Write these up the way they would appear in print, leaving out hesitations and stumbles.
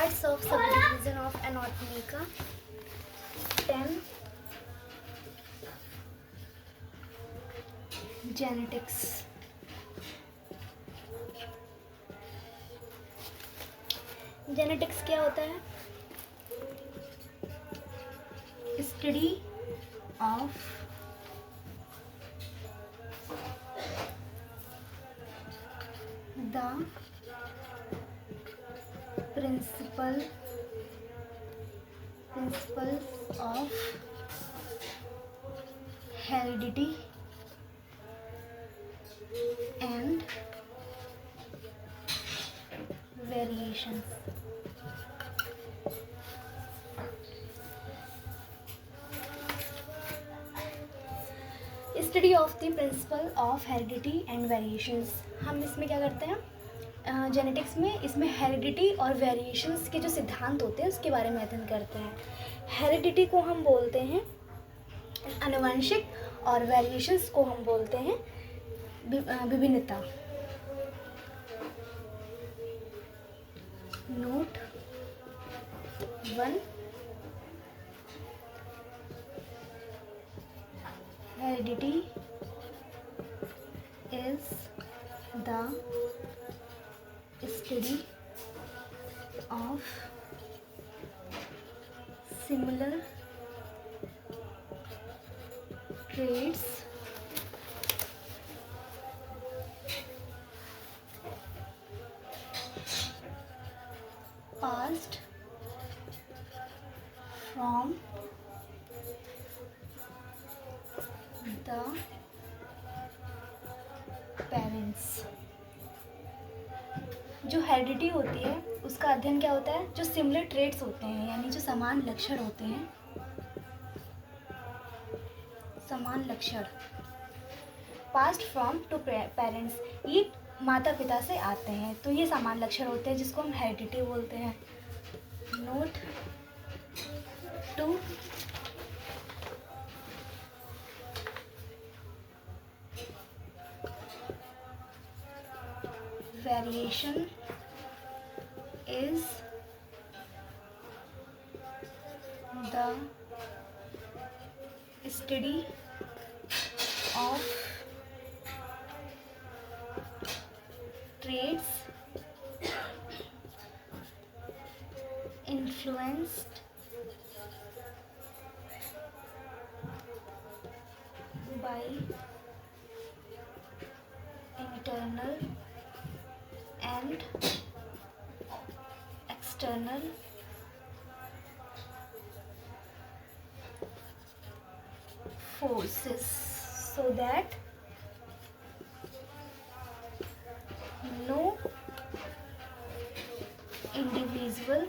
Parts of sub division of anatomy का 10 genetics. Genetics क्या होता है? Study of the principles of heredity and variations. Study of the principle of heredity and variations. हम इसमें क्या करते हैं जेनेटिक्स में? इसमें हेरिडिटी और वेरिएशंस के जो सिद्धांत होते हैं उसके बारे में अध्ययन करते हैं। हेरिडिटी को हम बोलते हैं आनुवंशिक और वेरिएशंस को हम बोलते हैं विभिन्नता। Note 1, heredity is the study of similar traits passed from the parents. जो हेरिडिटी होती है उसका अध्ययन क्या होता है? जो सिमिलर ट्रेट्स होते हैं यानी जो समान लक्षण होते हैं, समान लक्षण पास्ट फ्रॉम टू पेरेंट्स, ये माता पिता से आते हैं, तो ये समान लक्षण होते हैं जिसको हम हेरिडिटी बोलते हैं। Note 2, variation is the study of traits influenced by internal and external forces, so that no individual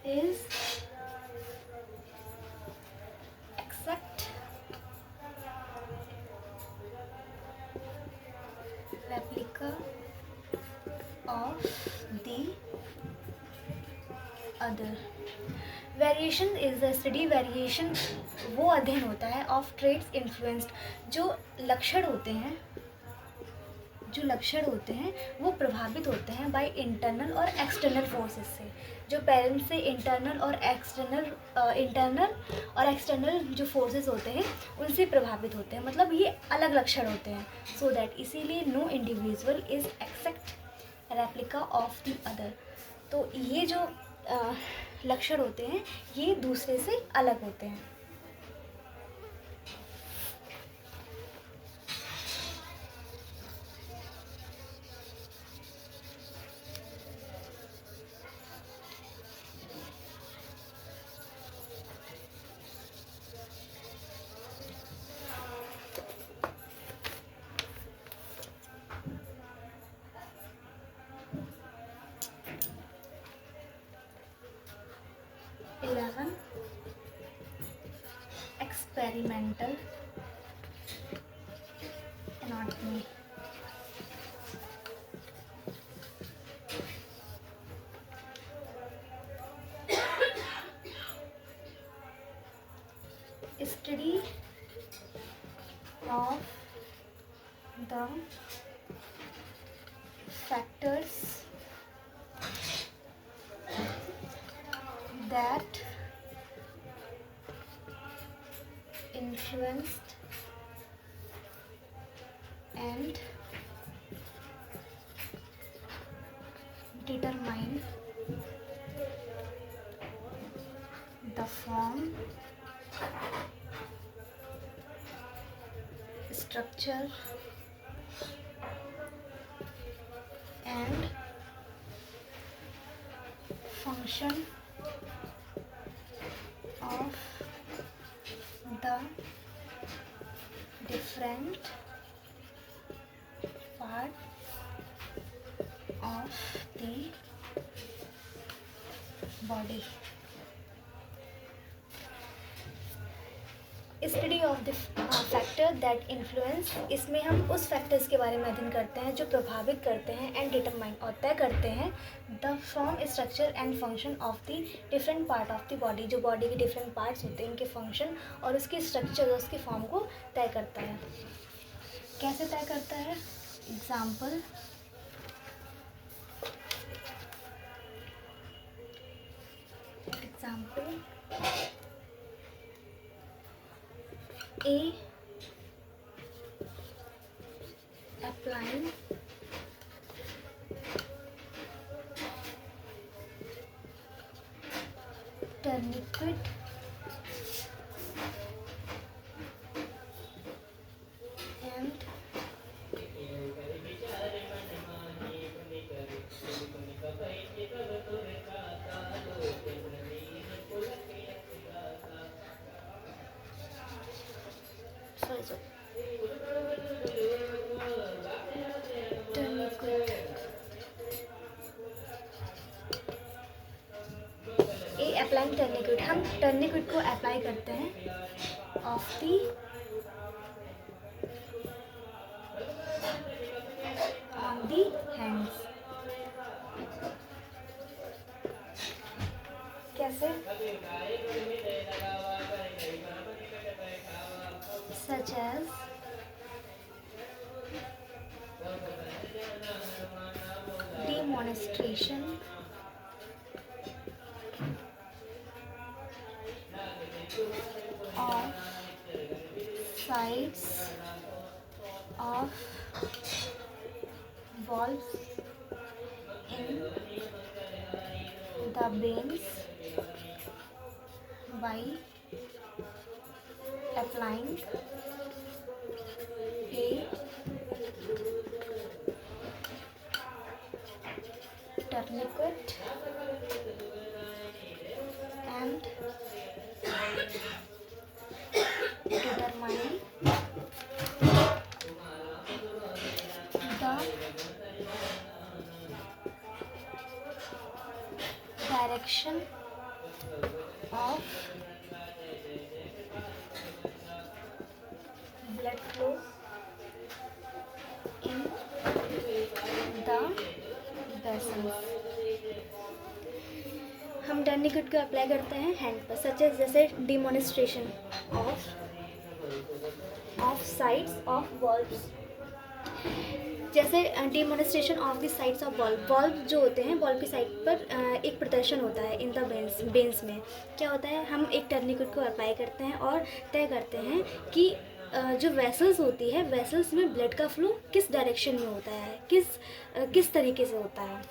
is exact replica of the other. Variation is the study, variation वो अध्ययन होता है ऑफ ट्रेट्स इन्फ्लुएंस्ड, जो लक्षण होते हैं, जो लक्षण होते हैं वो प्रभावित होते हैं बाय इंटरनल और एक्सटर्नल फोर्सेस से। जो पेरेंट्स से इंटरनल और एक्सटर्नल जो फोर्सेस होते हैं उनसे प्रभावित होते हैं, मतलब ये अलग लक्षण होते हैं। सो दैट इसीलिए no individual is exact replica of the other. तो ये जो लक्षण होते हैं ये दूसरे से अलग होते हैं। Experimental anatomy. study of the factors that influenced and determine the form, structure and function of the different part of the body. Study of the factor that influence, इसमें हम उस फैक्टर्स के बारे में अध्ययन करते हैं जो प्रभावित करते हैं, एंड डिटरमाइन और तय करते हैं, the form, structure and function of the different part of the body, जो बॉडी के डिफरेंट पार्ट्स होते हैं इनके फंक्शन और उसकी स्ट्रक्चर, उसकी फॉर्म को तय करता है। कैसे तय करता है? Example, A, applying tourniquet and tourniquet, A, applying tourniquet, हम tourniquet को अप्लाई करते हैं of the on the hands. कैसे? such as demonstration of sides of valves in the veins by applying a tourniquet and determining the direction of blood flow in the vessels। हम tourniquet को apply करते हैं hand पर, such as जैसे demonstration of sides of valves, जैसे demonstration of the sides of valve. Valve जो होते हैं, वॉल्व की साइड पर एक प्रदर्शन होता है इन द बेन्स में। क्या होता है? हम एक टर्निकेट को अप्लाई करते हैं और तय करते हैं कि जो वेसल्स होती है, वेसल्स में ब्लड का फ्लो किस डायरेक्शन में होता है, किस तरीके से होता है।